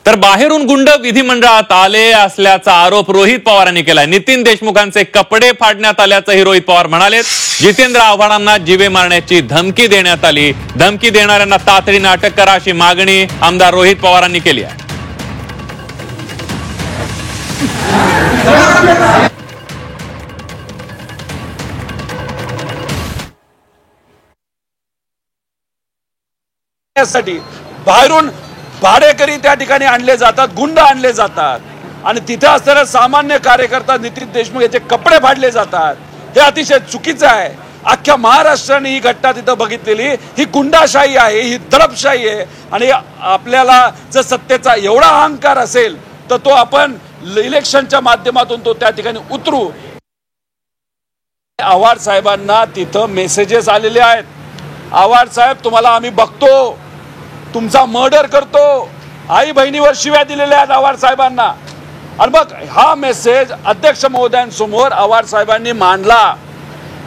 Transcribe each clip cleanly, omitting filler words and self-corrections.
तर बाहेरून गुंड विधिमंडळात आले असल्याचा आरोप रोहित पवारांनी केलाय। नितीन देशमुखांचे कपडे फाडण्यात आल्याचंही रोहित पवार म्हणाले। जितेंद्र आव्हाडांना जीवे मारण्याची धमकी देण्यात आली। धमकी देणाऱ्यांना तातडीने अटक करा अशी मागणी आमदार रोहित पवारांनी केली आहे। बाहेरून भाडेकरी त्या ठिकाणी आणले जातात, गुंड आणले जातात आणि तिथे असणारे सामान्य कार्यकर्ता नितीन देशमुख याचे कपडे फाडले जातात। हे अतिशय चुकीचं आहे। अख्ख्या महाराष्ट्राने ही घटना तिथं बघितलेली, ही गुंडाशाही आहे, ही दडपशाही आहे आणि आपल्याला जर सत्तेचा एवढा अहंकार असेल तर तो आपण इलेक्शनच्या माध्यमातून तो त्या ठिकाणी उतरू। आव्हाड साहेबांना तिथं मेसेजेस आलेले आहेत, आव्हाड साहेब तुम्हाला आम्ही बघतो, तुमचा मर्डर करतो, आई बहिणीवर शिव्या दिलेल्या आहेत आव्हाड साहेबांना। आणि मग हा मेसेज अध्यक्ष महोदयांसमोर आव्हाड साहेबांनी मांडला,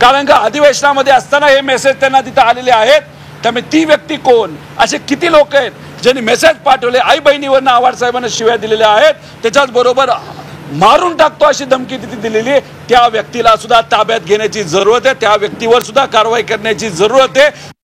कारण का अधिवेशनामध्ये असताना हे मेसेज त्यांना तिथे आलेले आहेत। त्यामुळे ती व्यक्ती कोण, असे किती लोक आहेत ज्यांनी मेसेज पाठवले, आई बहिणीवरनं आव्हाड साहेबांना शिव्या दिलेल्या आहेत, त्याच्याच बरोबर मारून टाकतो अशी धमकी तिथे दिलेली, त्या व्यक्तीला सुद्धा ताब्यात घेण्याची जरूरत आहे, त्या व्यक्तीवर सुद्धा कारवाई करण्याची जरूरत आहे।